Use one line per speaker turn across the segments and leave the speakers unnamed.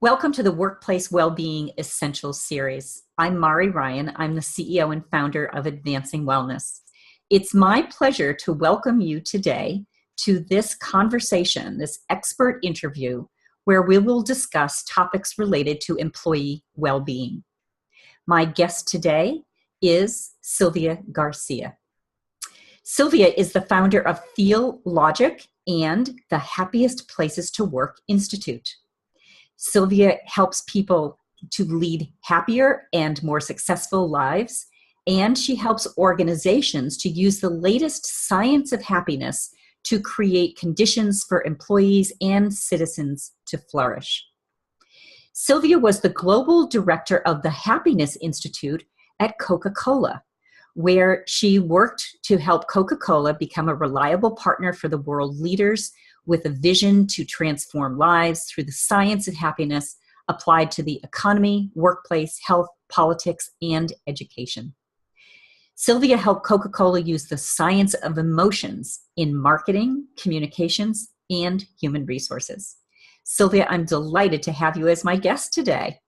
Welcome to the Workplace Wellbeing Essentials series. I'm Mari Ryan. I'm the CEO and founder of Advancing Wellness. It's my pleasure to welcome you today to this conversation, this expert interview, where we will discuss topics related to employee well-being. My guest today is Silvia Garcia. Silvia is the founder of Feel Logic and the Happiest Places to Work Institute. Silvia helps people to lead happier and more successful lives, and she helps organizations to use the latest science of happiness to create conditions for employees and citizens to flourish. Silvia was the global director of the Happiness Institute at Coca-Cola, where she worked to help Coca-Cola become a reliable partner for the world leaders with a vision to transform lives through the science of happiness applied to the economy, workplace, health, politics, and education. Silvia helped Coca-Cola use the science of emotions in marketing, communications, and human resources. Silvia, I'm delighted to have you as my guest today.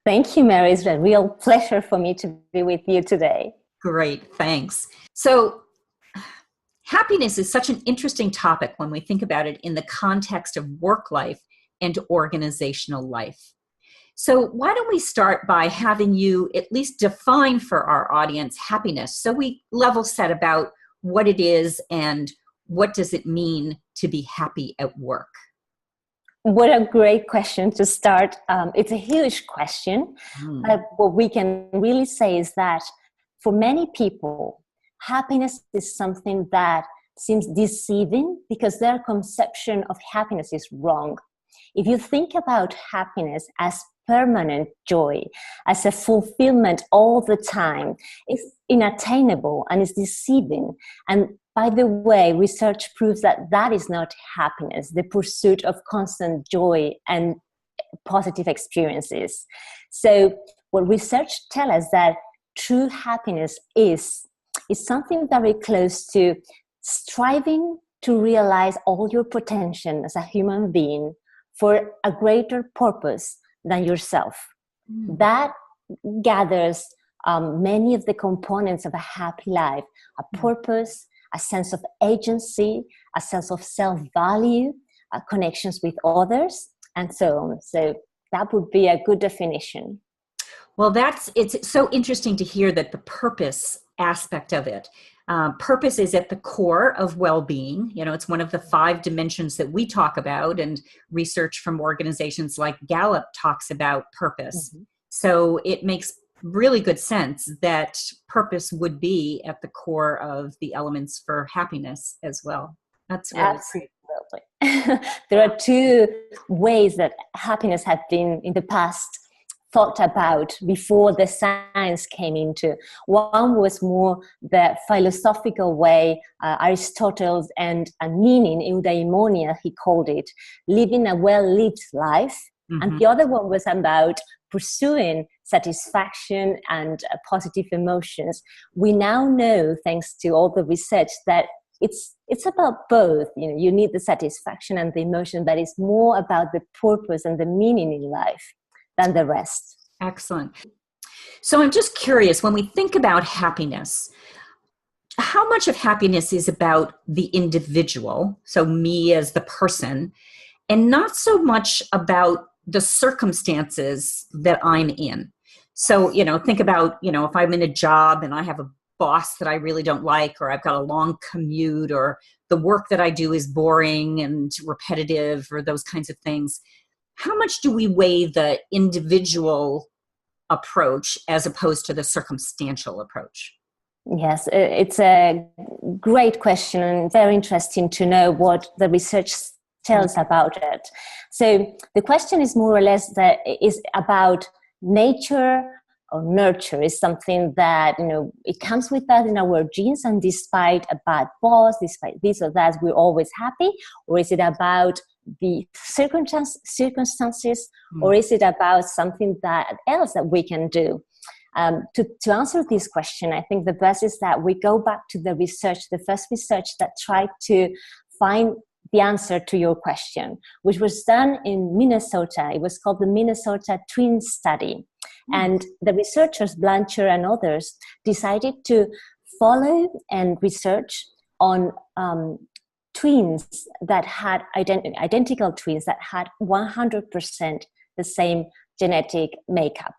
Thank you, Mary. It's a real pleasure for me to be with you today.
Great, thanks. So, happiness is such an interesting topic when we think about it in the context of work life and organizational life. So why don't we start by having you at least define for our audience happiness, so we level set about what it is and what does it mean to be happy at work?
What a great question to start. It's a huge question. But what we can really say is that for many people, happiness is something that seems deceiving because their conception of happiness is wrong. If you think about happiness as permanent joy, as a fulfillment all the time, it's unattainable and it's deceiving. And by the way, research proves that that is not happiness, the pursuit of constant joy and positive experiences. So what research tells us that true happiness is something very close to striving to realize all your potential as a human being for a greater purpose than yourself. That gathers many of the components of a happy life: a purpose, a sense of agency, a sense of self-value, connections with others, and so on. So that would be a good definition.
Well, it's so interesting to hear that the purpose aspect of it. Purpose is at the core of well-being. You know, it's one of the 5 dimensions that we talk about, and research from organizations like Gallup talks about purpose. Mm-hmm. So it makes really good sense that purpose would be at the core of the elements for happiness as well. That's really
Absolutely. There are 2 ways that happiness had been in the past thought about before the science came into. One was more the philosophical way, Aristotle and meaning, eudaimonia, he called it, living a well-lived life. Mm-hmm. And the other one was about pursuing satisfaction and positive emotions. We now know, thanks to all the research, that it's about both. You know, you need the satisfaction and the emotion, but it's more about the purpose and the meaning in life than the rest.
Excellent. So I'm just curious, when we think about happiness, how much of happiness is about the individual, so me as the person, and not so much about the circumstances that I'm in? So, think about, if I'm in a job and I have a boss that I really don't like, or I've got a long commute, or the work that I do is boring and repetitive, or those kinds of things. How much do we weigh the individual approach as opposed to the circumstantial approach?
Yes, it's a great question and very interesting to know what the research tells about it. So the question is more or less that is about nature or nurture. Is something that, it comes with us in our genes, and despite a bad boss, despite this or that, we're always happy? Or is it about the circumstances, or is it about something else that we can do? To answer this question, I think the best is that we go back to the research, the first research that tried to find the answer to your question, which was done in Minnesota. It was called the Minnesota Twin Study. And the researchers, Blanchard and others, decided to follow and research on twins that had identical twins that had 100% the same genetic makeup.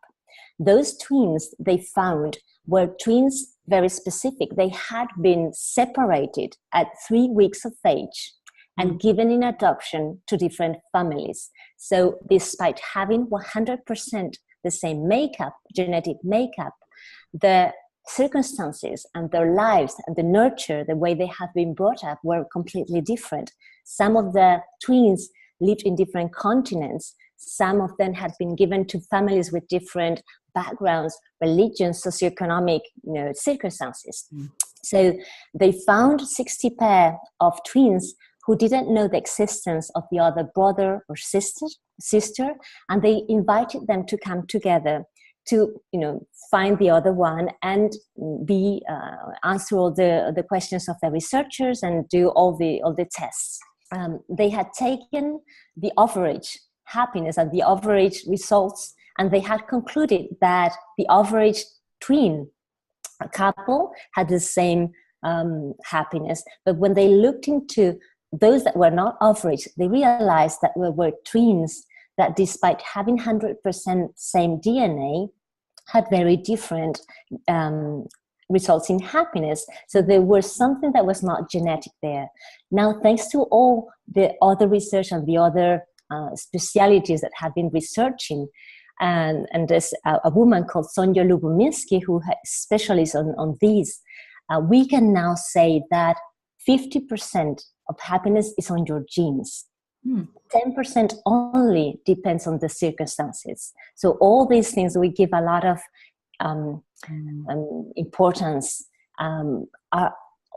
Those twins they found were twins very specific. They had been separated at 3 weeks of age and given in adoption to different families. So despite having 100% the same makeup, genetic makeup, the circumstances and their lives and the nurture, the way they have been brought up, were completely different. Some of the twins lived in different continents. Some of them had been given to families with different backgrounds, religions, socioeconomic, circumstances. So they found 60 pair of twins who didn't know the existence of the other brother or sister, and they invited them to come together to find the other one and answer all the questions of the researchers and do all the tests. They had taken the average happiness and the average results, and they had concluded that the average twin couple had the same happiness. But when they looked into those that were not average, they realized that there were twins that, despite having 100% same DNA, had very different results in happiness. So there was something that was not genetic there. Now, thanks to all the other research and the other specialities that have been researching, and there's a woman called Sonja Lubomirsky who specializes on these, we can now say that 50% of happiness is on your genes. 10% only depends on the circumstances. So all these things we give a lot of importance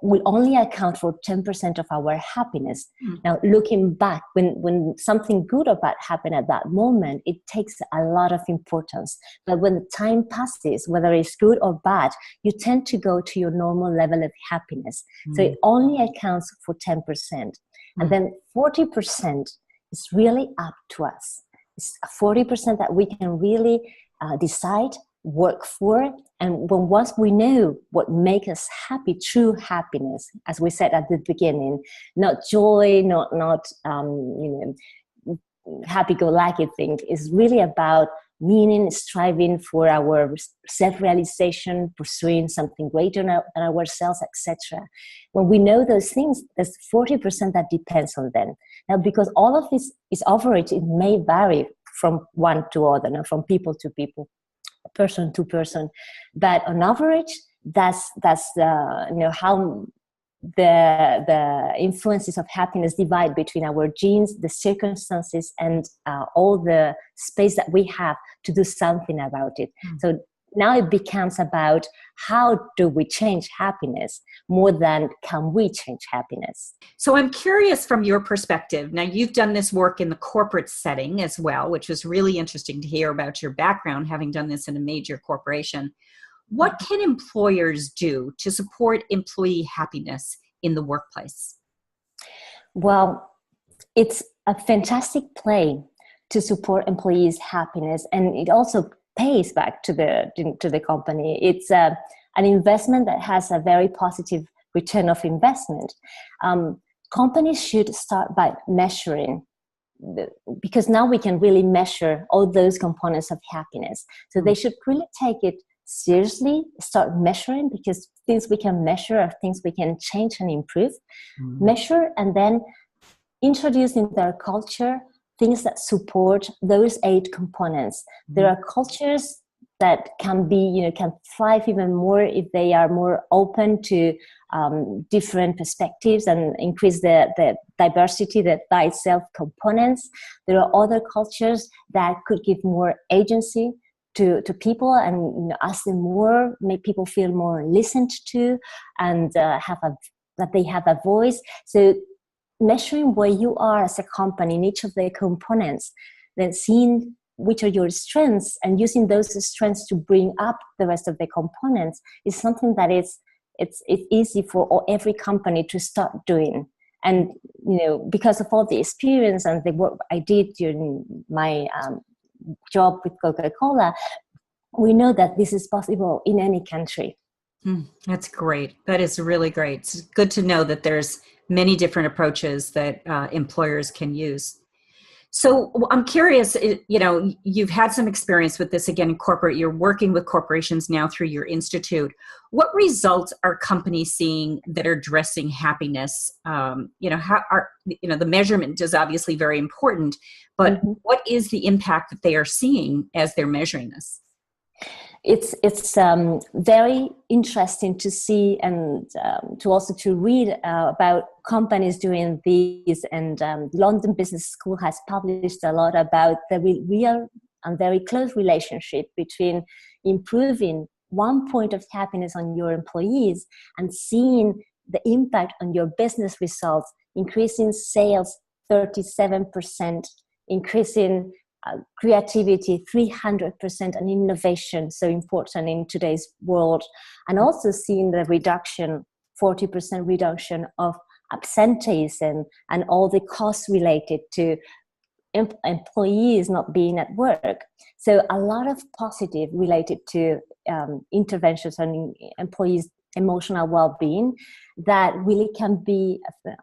will only account for 10% of our happiness. Now, looking back, when something good or bad happened at that moment, it takes a lot of importance. But when the time passes, whether it's good or bad, you tend to go to your normal level of happiness. So it only accounts for 10%. And then 40% is really up to us. It's 40% that we can really decide, work for, and once we know what makes us happy, true happiness, as we said at the beginning, not joy, not happy-go-lucky thing, is really about meaning, striving for our self-realization, pursuing something greater than ourselves, etc. When we know those things, there's 40% that depends on them. Now, because all of this is average, it may vary from one to other, from people to people, person to person, but on average, that's how the influences of happiness divide between our genes, the circumstances, and all the space that we have to do something about it. So now it becomes about how do we change happiness more than can we change happiness.
So I'm curious from your perspective. Now, you've done this work in the corporate setting as well, which was really interesting to hear about your background, having done this in a major corporation. What can employers do to support employee happiness in the workplace?
Well, it's a fantastic play to support employees' happiness, and it also pays back to the company. It's an investment that has a very positive return of investment. Companies should start by measuring, because now we can really measure all those components of happiness. So they should really take it seriously, start measuring, because things we can measure are things we can change and improve. Measure, and then introduce in their culture things that support those 8 components. There are cultures that can be, can thrive even more if they are more open to different perspectives and increase the diversity, the by itself components. There are other cultures that could give more agency to people and ask them more, make people feel more listened to, and that they have a voice. So measuring where you are as a company in each of the components, then seeing which are your strengths and using those strengths to bring up the rest of the components is something that it's easy for every company to start doing. And, because of all the experience and the work I did during my job with Coca-Cola, we know that this is possible in any country.
That's great. That is really great. It's good to know that there's many different approaches that employers can use. So I'm curious, you've had some experience with this again in corporate. You're working with corporations now through your institute. What results are companies seeing that are addressing happiness? The measurement is obviously very important, but what is the impact that they are seeing as they're measuring this?
It's very interesting to see and to read about companies doing these. And London Business School has published a lot about the real and very close relationship between improving 1 point of happiness on your employees and seeing the impact on your business results, increasing sales 37%, increasing creativity 300%, and innovation, so important in today's world, and also seeing the 40% reduction of absenteeism and all the costs related to employees not being at work. So a lot of positive related to interventions on employees' emotional well-being that really can be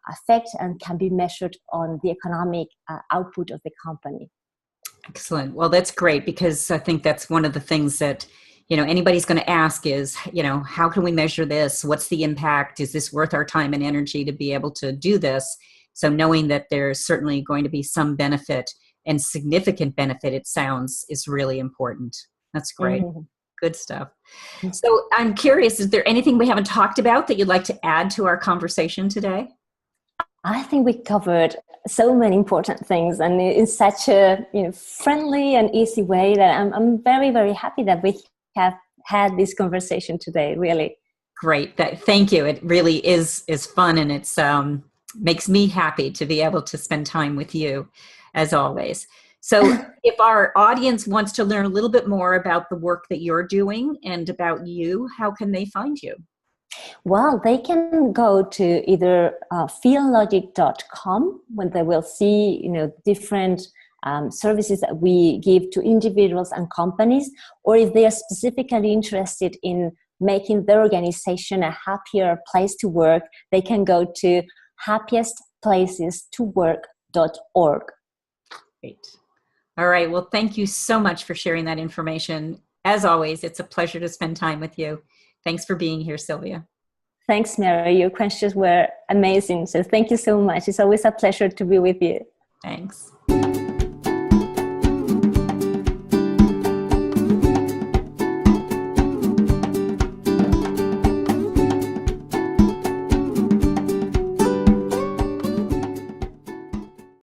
affect and can be measured on the economic output of the company.
Excellent. Well, that's great, because I think that's one of the things that, anybody's going to ask is, how can we measure this? What's the impact? Is this worth our time and energy to be able to do this? So knowing that there's certainly going to be some benefit and significant benefit, it sounds, is really important. That's great. Good stuff. So I'm curious, is there anything we haven't talked about that you'd like to add to our conversation today?
I think we covered so many important things, and in such a friendly and easy way that I'm very, very happy that we have had this conversation today. Really
great. Thank you. It really is fun, and it's makes me happy to be able to spend time with you, as always. So if our audience wants to learn a little bit more about the work that you're doing and about you, how can they find you?
Well, they can go to either feellogic.com, when they will see different services that we give to individuals and companies, or if they are specifically interested in making their organization a happier place to work, they can go to happiestplaces2work.org.
Great. All right. Well, thank you so much for sharing that information. As always, it's a pleasure to spend time with you. Thanks for being here, Silvia.
Thanks, Mary. Your questions were amazing. So thank you so much. It's always a pleasure to be with you.
Thanks.